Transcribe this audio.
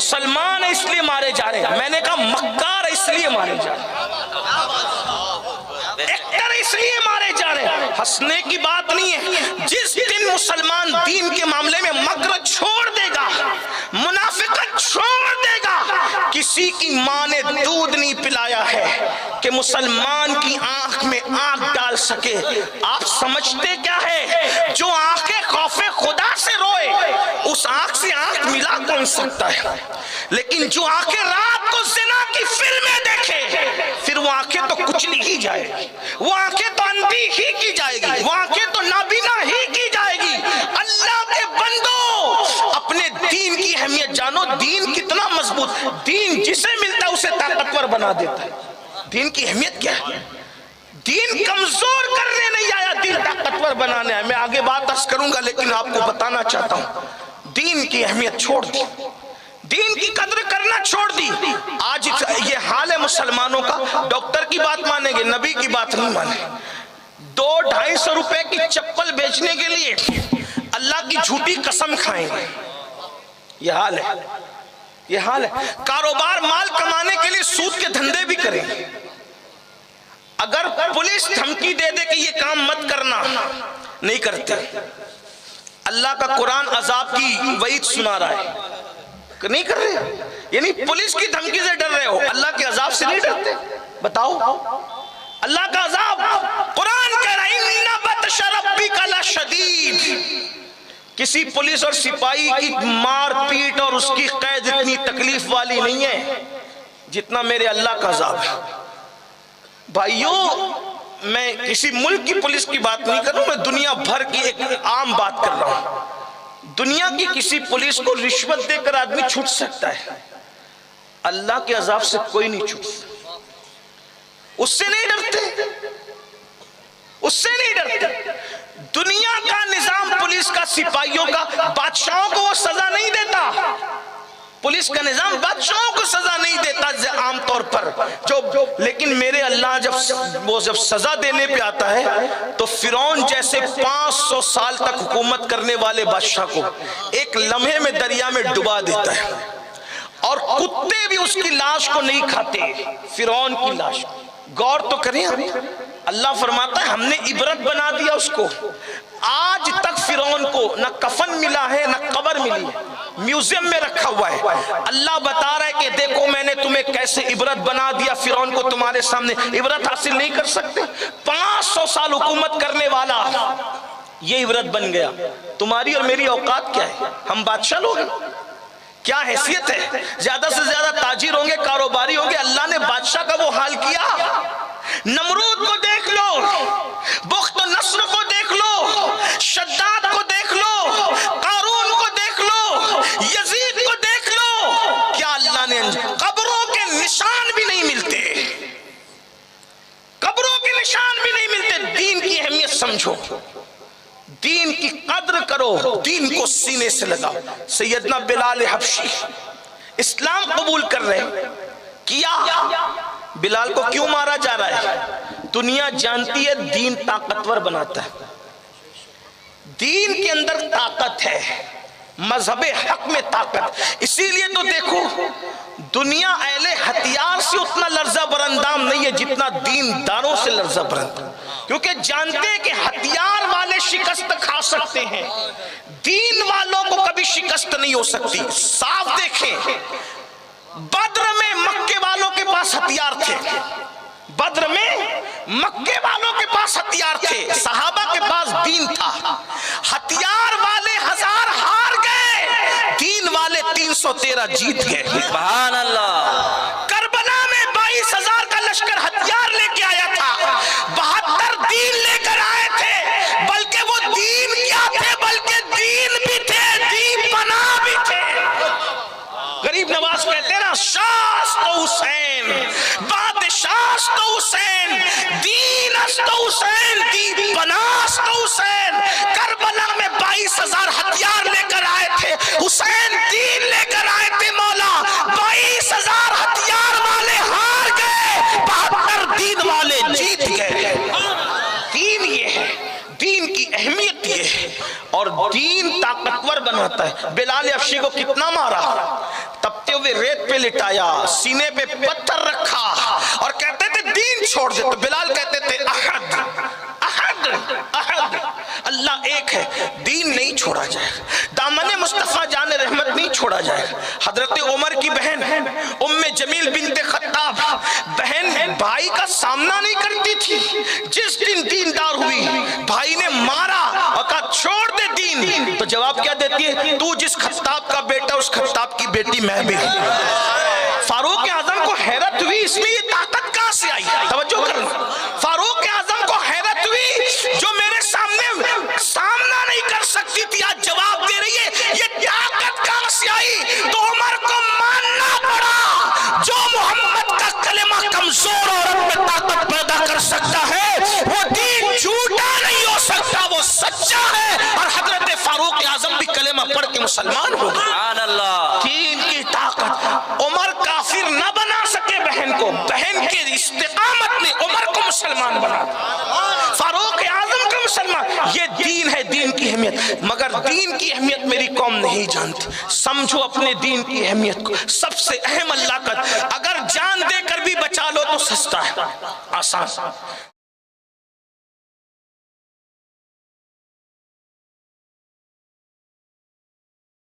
مسلمان اس لیے مارے جا رہے ہیں، میں نے کہا مکار اس لیے مارے جا رہے ہیں، ایکٹر اس لیے مارے جا رہے ہیں۔ ہنسنے کی بات نہیں ہے، جس دن مسلمان دین کے معاملے میں مکر چھوڑ دے گا، منافقت چھوڑ دے گا، کسی کی ماں نے دودھ نہیں پلایا ہے کہ مسلمان کی آنکھ میں آنکھ ڈال سکے۔ آپ سمجھتے کیا ہے؟ جو آنکھیں خوف خدا سے روئے، اس آنکھ سے آنکھ ملا کون سکتا ہے؟ لیکن جو آنکھیں رات کو زنا کی فلمیں دیکھے، پھر وہ آنکھیں تو کچلی ہی جائے گی، وہ آنکھیں تو اندھی ہی کی جائے گی، وہ آنکھیں تو نابینا ہی کی جائے گی۔ اللہ کے بندو، اپنے دین کی اہمیت جانو۔ دین کتنا مضبوط، دین جسے ملتا ہے اسے طاقتور بنا دیتا ہے۔ دین کی اہمیت کیا ہے؟ دین کمزور کرنے نہیں آیا، دین طاقتور بنانے آیا۔ میں آگے بات عرض کروں گا، لیکن آپ کو بتانا چاہتا ہوں، دین کی اہمیت چھوڑ دی، دین کی قدر کرنا چھوڑ دی۔ آج یہ حال ہے مسلمانوں کا، ڈاکٹر کی بات مانیں گے، نبی کی بات نہیں مانیں۔ 200-250 روپے کی چپل بیچنے کے لیے اللہ کی جھوٹی قسم کھائیں گے۔ یہ حال ہے، یہ حال ہے۔ کاروبار مال کمانے کے لیے سود کے دھندے بھی کریں گے۔ اگر پولیس دھمکی دے دے کہ یہ کام مت کرنا، نہیں کرتے۔ اللہ کا قرآن عذاب کی وعید سنا رہا ہے کہ نہیں کر رہے، یعنی پولیس کی دھمکی سے ڈر رہے ہو، اللہ کے عذاب سے نہیں ڈرتے؟ بتاؤ، اللہ کا عذاب قرآن کہہ رہا ہے اِنَّ بَطْشَ رَبِّكَ لَشَدِيدٌ۔ کسی پولیس اور سپاہی کی مار پیٹ اور اس کی قید اتنی تکلیف والی نہیں ہے جتنا میرے اللہ کا عذاب ہے۔ بھائیوں، میں کسی ملک کی پولیس کی بات نہیں کر رہا ہوں، میں دنیا بھر کی ایک عام بات کر رہا ہوں۔ دنیا کی کسی پولیس کو رشوت دے کر آدمی چھوٹ سکتا ہے، اللہ کے عذاب سے کوئی نہیں چھوٹ سکتا۔ اس سے نہیں ڈرتے، اس سے نہیں ڈرتے۔ دنیا کا نظام پولیس کا، سپاہیوں کا، بادشاہوں کو وہ سزا نہیں دیتا۔ پولیس کا نظام بادشاہوں کو سزا نہیں دیتا عام طور پر، لیکن میرے اللہ جب سزا دینے پہ آتا ہے تو فرعون جیسے 500 سال تک حکومت کرنے والے بادشاہ کو ایک لمحے میں دریا میں ڈبا دیتا ہے، اور کتے بھی اس کی لاش کو نہیں کھاتے، فرعون کی لاش۔ غور تو کریں، اللہ فرماتا ہے ہم نے عبرت بنا دیا اس کو۔ آج تک فرعون کو نہ کفن ملا ہے نہ قبر ملی ہے، میوزیم میں رکھا ہوا ہے۔ اللہ بتا رہا ہے کہ دیکھو میں نے تمہیں کیسے عبرت بنا دیا، فرعون کو تمہارے سامنے عبرت حاصل نہیں کر سکتے۔ 500 سال حکومت کرنے والا یہ عبرت بن گیا۔ تمہاری اور میری اوقات کیا ہے؟ ہم بادشاہ لوگ ہیں، کیا حیثیت ہے؟ زیادہ سے زیادہ تاجر ہوں گے، کاروباری ہوں گے۔ اللہ نے بادشاہ کا وہ حال کیا۔ نمرود کو دیکھ لو، بخت و نصر کو دیکھ لو، شداد کو دیکھ لو، قارون کو دیکھ لو، یزید کو دیکھ لو، کیا اللہ نے قبروں کے نشان بھی نہیں ملتے، قبروں کے نشان بھی نہیں ملتے۔ دین کی اہمیت سمجھو، دین کی قدر کرو، دین کو سینے سے لگاؤ۔ سیدنا بلال حبشی اسلام قبول کر رہے، کیا بلال کو کیوں مارا جا رہا ہے؟ دنیا جانتی ہے دین طاقتور بناتا ہے، دین کے اندر طاقت ہے، مذہب حق میں طاقت۔ اسی لیے تو دیکھو دنیا اہل ہتھیار سے اتنا لرزہ برندام نہیں ہے جتنا دین داروں سے لرزہ برندام، کیونکہ جانتے ہیں کہ ہتھیار والے شکست کھا سکتے ہیں، دین والوں کو کبھی شکست نہیں ہو سکتی۔ صاف دیکھیں، بدر میں مکے والوں کے پاس ہتھیار تھے، بدر میں مکے والوں کے پاس ہتھیار تھے، صحابہ کے پاس دین تھا۔ ہتھیار والے 1000 ہار گئے، دین والے 313 جیت گئے۔ سبحان اللہ۔ کربلا میں 22,000 کا لشکر ہتھیار لے کے آیا تھا، 72 دین لے کر آئے تھے، بلکہ وہ دین کیا تھے، بلکہ دین بھی تھے، دین پناہ بھی تھے۔ غریب نواز کہتے ہیں نا، شاست حسین بادشاست حسین، دین است حسین، دین پناست حسین۔ کربلا میں 22,000 ہتھیار لے کر آئے تھے، حسین دین لے کر آئے تھے۔ مولا 22,000 ہتھیار والے ہار گئے، 72 دین والے جیت گئے۔ دین یہ ہے، دین کی اہمیت یہ ہے، اور دین طاقتور بناتا ہے۔ بلال حبشی کو کتنا مارا؟ تپتے تھے ریت پہ لٹایا، سینے پہ پتھر رکھا اور کہتے تھے دین چھوڑ دے، تو بلال کہتے تھے احد احد احد، اللہ ایک ہے، دین نہیں چھوڑا جائے، دامن مصطفیٰ جان رحمت نہیں چھوڑا جائے۔ حضرت عمر کی بہن ام جمیل بنت خطاب، بہن بھائی کا سامنا نہیں کرتی تھی، جس دن دیندار ہوئی بھائی نے مارا اور کہا چھوڑ دے دین، تو جواب کیا دیتی ہے، تو جس خطاب کا بیٹا اس خطاب کی بیٹی میں بھی۔ فاروق اعظم کو حیرت ہوئی اس میں یہ طاقت کہاں سے آئی، توجہ کرنا، فاروق اعظم کو حیرت ہوئی جو میرے سامنا نہیں کر سکتی تھی آج جواب دے رہی ہے، یہ طاقت کہاں سے آئی؟ تو عمر کو ماننا پڑا، جو محمد کا کلمہ کمزور عورت میں طاقت پیدا کر سکتا ہے وہ دین جھوٹا نہیں ہو سکتا، وہ سچا ہے۔ اور حضرت فاروق اعظم بھی کلمہ پڑھ کے مسلمان ہو گئے۔ سبحان اللہ، دین کی طاقت، عمر کافر نہ بنا سکے بہن کو، بہن کے استقامت نے عمر کو مسلمان بنا، فاروق اعظم کو مسلمان۔ یہ دین ہے، دین کی اہمیت، مگر دین کی اہمیت میری قوم نہیں جانتی۔ سمجھو اپنے دین کی اہمیت کو، سب سے اہم اللہ کا، اگر جان دے کر بھی بچا لو تو سستا ہے، آسان۔